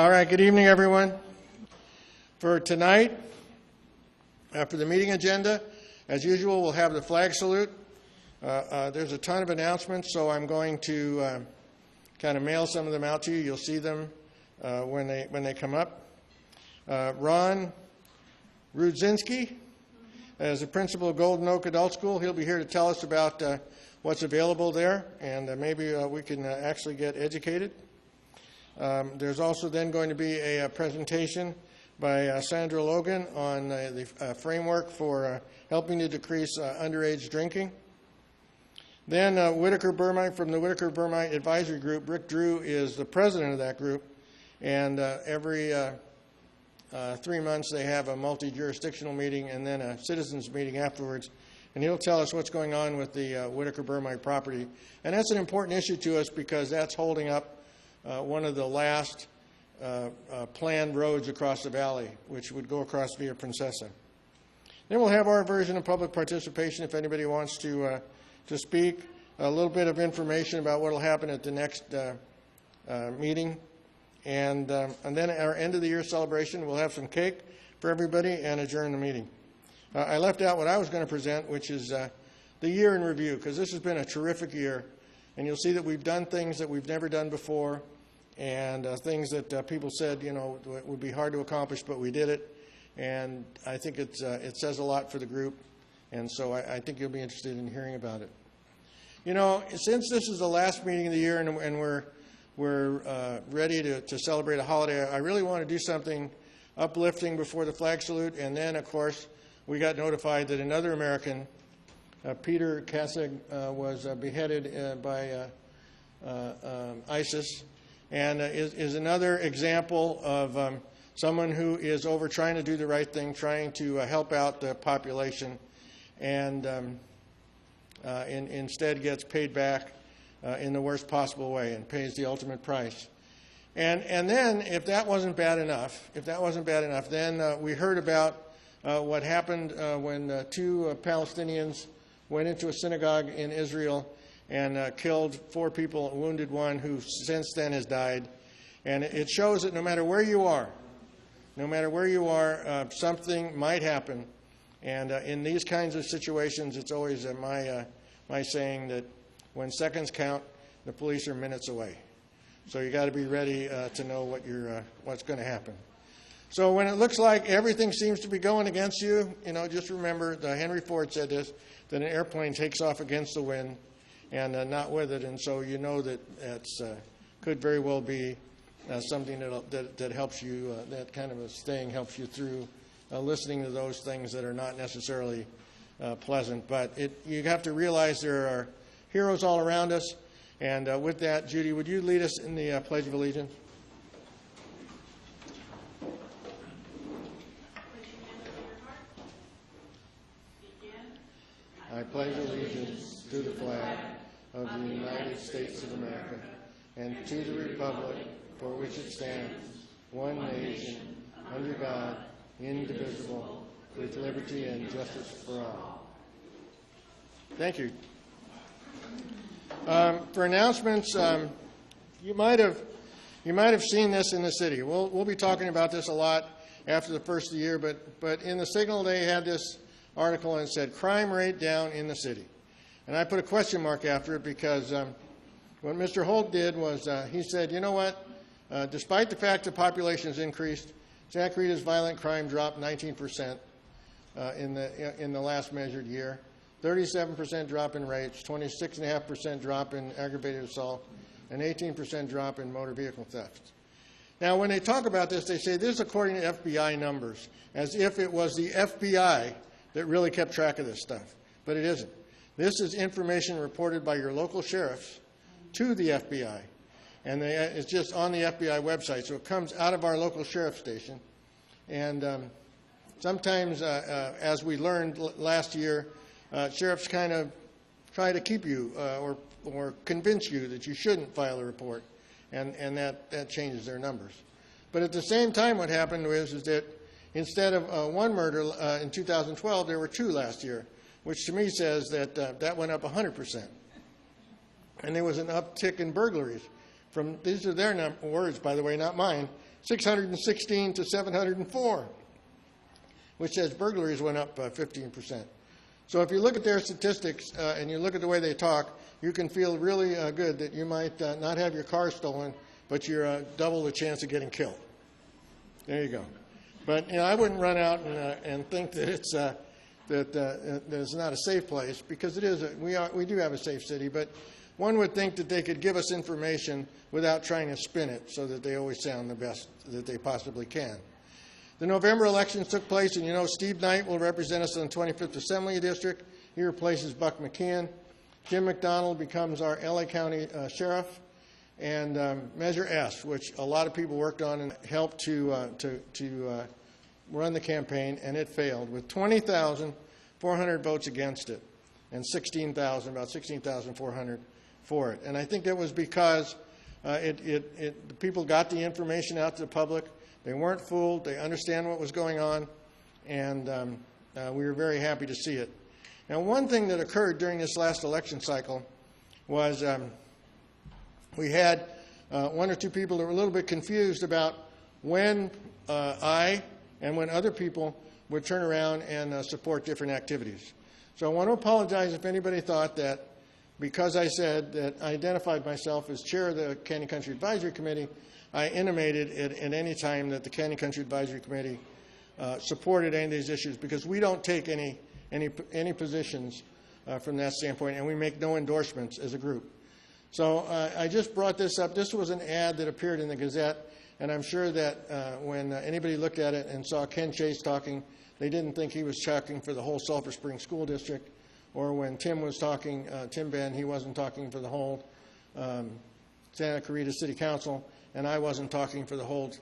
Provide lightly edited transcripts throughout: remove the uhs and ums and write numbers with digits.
All right, good evening, everyone. For tonight, after the meeting agenda, as usual, we'll have the flag salute. There's a ton of announcements, so I'm going to kind of mail some of them out to you. You'll see them when they come up. Ron Rudzinski is the principal of Golden Oak Adult School. He'll be here to tell us about what's available there, and maybe we can actually get educated. There's also then going to be a presentation by Sandra Logan on the framework for helping to decrease underage drinking. Then Whitaker Burmite from the Whitaker Burmite Advisory Group. Rick Drew is the president of that group, and every 3 months they have a multi-jurisdictional meeting and then a citizens meeting afterwards, and he'll tell us what's going on with the Whitaker Burmite property. And that's an important issue to us because that's holding up one of the last planned roads across the valley, which would go across via Princessa. Then we'll have our version of public participation if anybody wants to speak. A little bit of information about what will happen at the next meeting. And then at our end of the year celebration, we'll have some cake for everybody and adjourn the meeting. I left out what I was going to present, which is the year in review, because this has been a terrific year. And you'll see that we've done things that we've never done before, and things that people said, you know, it would be hard to accomplish, but we did it. And I think it says a lot for the group, and so I think you'll be interested in hearing about it. You know, since this is the last meeting of the year and we're ready to celebrate a holiday, I really want to do something uplifting before the flag salute. And then, of course, we got notified that another American, Peter Kasig, was beheaded by ISIS, and is another example of someone who is over trying to do the right thing, trying to help out the population, and instead gets paid back in the worst possible way and pays the ultimate price. And then, if that wasn't bad enough, then we heard about what happened when two Palestinians went into a synagogue in Israel and killed 4 people and wounded 1 who since then has died. And it shows that no matter where you are, something might happen. And in these kinds of situations, it's always my saying that when seconds count, the police are minutes away. So you got to be ready to know what's going to happen. So when it looks like everything seems to be going against you, you know, just remember Henry Ford said this, that an airplane takes off against the wind and not with it. And so you know that that's could very well be something that helps you, that kind of a thing helps you through listening to those things that are not necessarily pleasant. But you have to realize there are heroes all around us. And with that, Judy, would you lead us in the Pledge of Allegiance? I pledge allegiance to the flag of the United States of America and to the republic for which it stands, one nation, under God, indivisible, with liberty and justice for all. Thank you. For announcements, you might have seen this in the city. We'll be talking about this a lot after the first of the year, but in the Signal they had this article and it said crime rate down in the city, and I put a question mark after it because what Mr. Holt did was he said, you know what, despite the fact the population has increased, Santa Clarita's violent crime dropped 19% in the last measured year, 37% drop in rapes, 26.5% drop in aggravated assault, and 18% drop in motor vehicle theft. Now, when they talk about this, they say this is according to FBI numbers, as if it was the FBI that really kept track of this stuff. But it isn't. This is information reported by your local sheriffs to the FBI. And it's just on the FBI website. So it comes out of our local sheriff station. And sometimes, as we learned last year, sheriffs kind of try to keep you or convince you that you shouldn't file a report. And that changes their numbers. But at the same time, what happened is that instead of 1 murder in 2012, there were 2 last year, which to me says that that went up 100%. And there was an uptick in burglaries. These are their words, by the way, not mine, 616 to 704, which says burglaries went up 15%. So if you look at their statistics and you look at the way they talk, you can feel really good that you might not have your car stolen, but you're double the chance of getting killed. There you go. But I wouldn't run out and think that it's that it's not a safe place, because it is. We do have a safe city, but one would think that they could give us information without trying to spin it so that they always sound the best that they possibly can. The November elections took place, and Steve Knight will represent us in the 25th Assembly District. He replaces Buck McKeon. Jim McDonald becomes our LA County Sheriff. And Measure S, which a lot of people worked on and helped to run the campaign, and it failed with 20,400 votes against it and about 16,400 for it. And I think that was because the people got the information out to the public. They weren't fooled. They understand what was going on, and we were very happy to see it. Now, one thing that occurred during this last election cycle was we had one or two people that were a little bit confused about when I and when other people would turn around and support different activities. So I want to apologize if anybody thought that because I said that I identified myself as chair of the Canyon Country Advisory Committee, I intimated at any time that the Canyon Country Advisory Committee supported any of these issues, because we don't take any positions from that standpoint, and we make no endorsements as a group. So I just brought this up. This was an ad that appeared in the Gazette, and I'm sure that when anybody looked at it and saw Ken Chase talking, they didn't think he was talking for the whole Sulphur Springs School District, or when Tim was talking, Tim Ben, he wasn't talking for the whole Santa Clarita City Council, and I wasn't talking for the whole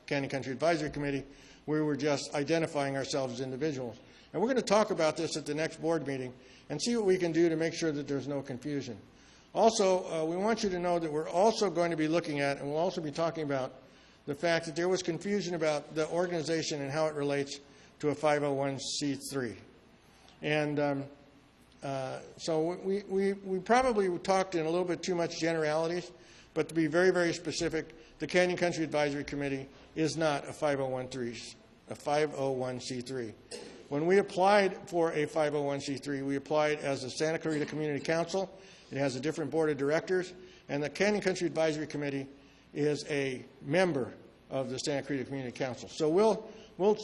Canyon Country Advisory Committee. We were just identifying ourselves as individuals. And we're going to talk about this at the next board meeting and see what we can do to make sure that there's no confusion. Also, we want you to know that we're also going to be looking at, and we'll also be talking about, the fact that there was confusion about the organization and how it relates to a 501c3. And so we probably talked in a little bit too much generalities, but to be very, very specific, the Canyon Country Advisory Committee is not a 501c3. When we applied for a 501c3, we applied as the Santa Clarita Community Council. It has a different board of directors, and the Canyon Country Advisory Committee is a member of the Santa Clarita Community Council. So we'll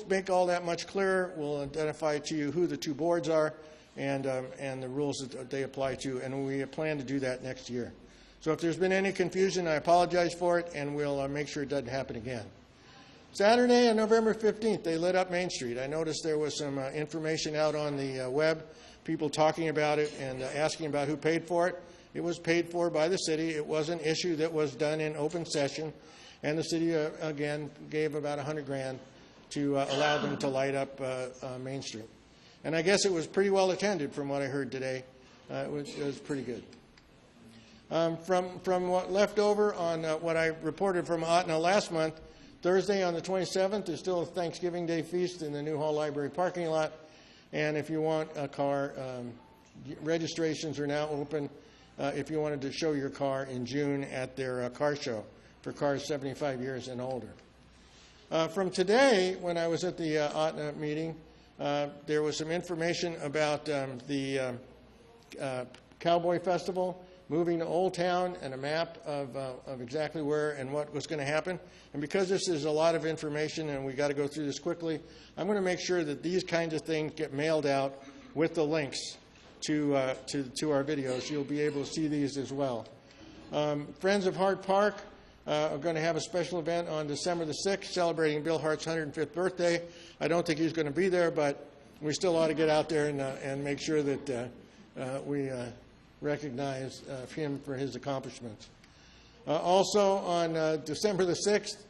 make all that much clearer. We'll identify to you who the two boards are and the rules that they apply to, and we plan to do that next year. So if there's been any confusion, I apologize for it, and we'll make sure it doesn't happen again. Saturday on November 15th, they lit up Main Street. I noticed there was some information out on the web, people talking about it and asking about who paid for it. It was paid for by the city. It was an issue that was done in open session, and the city, again, gave about $100,000 to allow them to light up Main Street. And I guess it was pretty well attended from what I heard today. It was pretty good. From what left over on what I reported from Ahtna last month, Thursday on the 27th is still a Thanksgiving Day feast in the Newhall Library parking lot. And if you want a car, registrations are now open if you wanted to show your car in June at their car show for cars 75 years and older. From today, when I was at the Ahtna meeting, there was some information about the Cowboy Festival moving to Old Town and a map of exactly where and what was going to happen. And because this is a lot of information and we got to go through this quickly, I'm going to make sure that these kinds of things get mailed out with the links to our videos. You'll be able to see these as well. Friends of Hart Park are going to have a special event on December the 6th celebrating Bill Hart's 105th birthday. I don't think he's going to be there, but we still ought to get out there and make sure that we recognize him for his accomplishments. Also on December the 6th,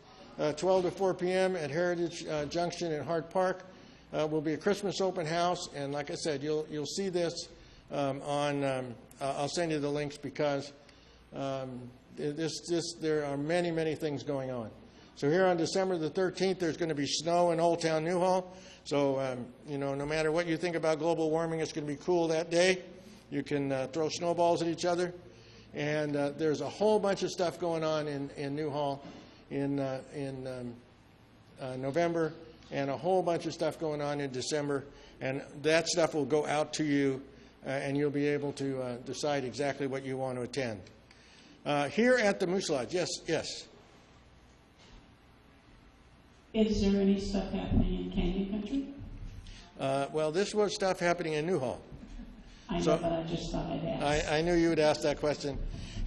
12 to 4 p.m. at Heritage Junction in Hart Park will be a Christmas open house. And like I said, you'll see this I'll send you the links because there are many, many things going on. So here on December the 13th, there's going to be snow in Old Town Newhall. So, no matter what you think about global warming, it's going to be cool that day. You can throw snowballs at each other. And there's a whole bunch of stuff going on in Newhall. in November, and a whole bunch of stuff going on in December. And that stuff will go out to you, and you'll be able to decide exactly what you want to attend. Here at the Moose Lodge, yes. Is there any stuff happening in Canyon Country? Well, this was stuff happening in Newhall. I know, but I just thought I'd ask. I knew you would ask that question.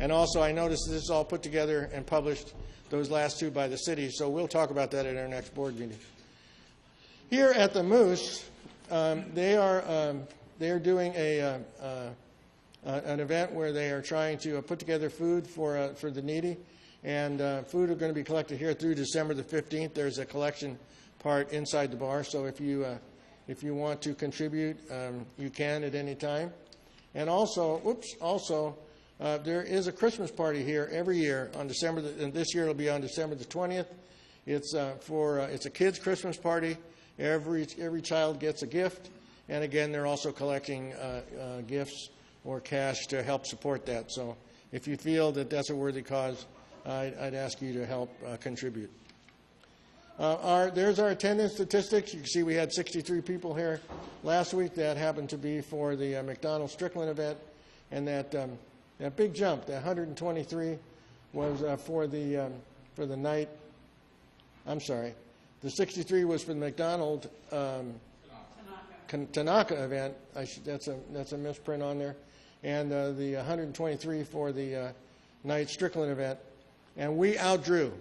And also, I noticed this is all put together and published, those last two by the city, so we'll talk about that at our next board meeting. Here at the Moose, they are doing an event where they are trying to put together food for the needy, and food are going to be collected here through December the 15th. There's a collection part inside the bar, so if you want to contribute, you can at any time. And also, there is a Christmas party here every year on December, and this year it'll be on December the 20th. It's a kids' Christmas party. Every child gets a gift, and again, they're also collecting gifts or cash to help support that. So if you feel that that's a worthy cause, I'd ask you to help contribute. There's our attendance statistics. You can see we had 63 people here last week. That happened to be for the McDonald's Strickland event, and that big jump, that 123, was for the night. I'm sorry, the 63 was for the McDonald Tanaka event. That's a misprint on there, and the 123 for the night Strickland event, and we outdrew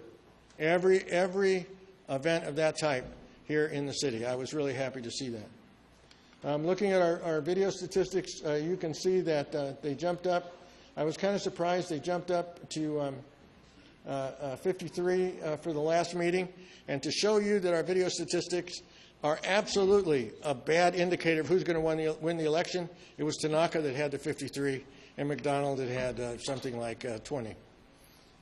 every event of that type here in the city. I was really happy to see that. Looking at our video statistics, you can see that they jumped up. I was kind of surprised they jumped up to 53 for the last meeting. And to show you that our video statistics are absolutely a bad indicator of who's going to win the election, it was Tanaka that had the 53 and McDonald that had something like 20.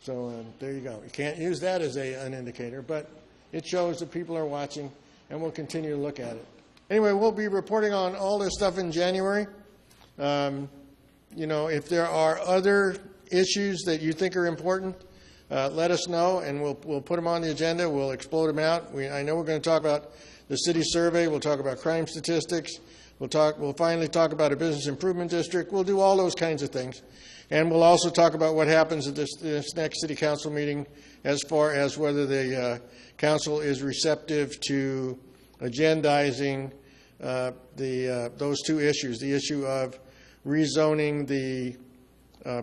So there you go. You can't use that as an indicator, but it shows that people are watching, and we'll continue to look at it. Anyway, we'll be reporting on all this stuff in January. If there are other issues that you think are important, let us know, and we'll put them on the agenda. We'll explode them out. I know we're going to talk about the city survey. We'll talk about crime statistics. We'll finally talk about a business improvement district. We'll do all those kinds of things. And we'll also talk about what happens at this next city council meeting as far as whether the council is receptive to agendizing those two issues, the issue of rezoning the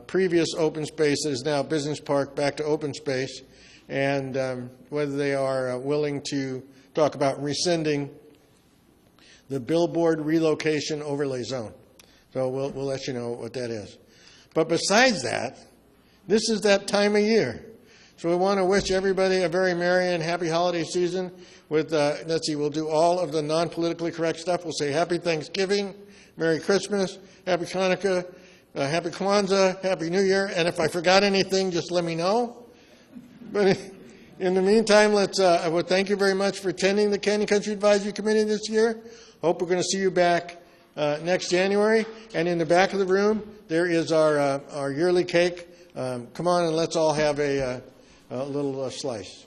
previous open space that is now business park back to open space, and whether they are willing to talk about rescinding the billboard relocation overlay zone. So we'll let you know what that is. But besides that, this is that time of year. So we want to wish everybody a very merry and happy holiday season with, let's see, we'll do all of the non-politically correct stuff. We'll say Happy Thanksgiving, Merry Christmas, Happy Hanukkah, Happy Kwanzaa, Happy New Year. And if I forgot anything, just let me know. But in the meantime, I would thank you very much for attending the Canyon Country Advisory Committee this year. Hope we're going to see you back next January. And in the back of the room, there is our yearly cake. Come on and let's all have a little slice.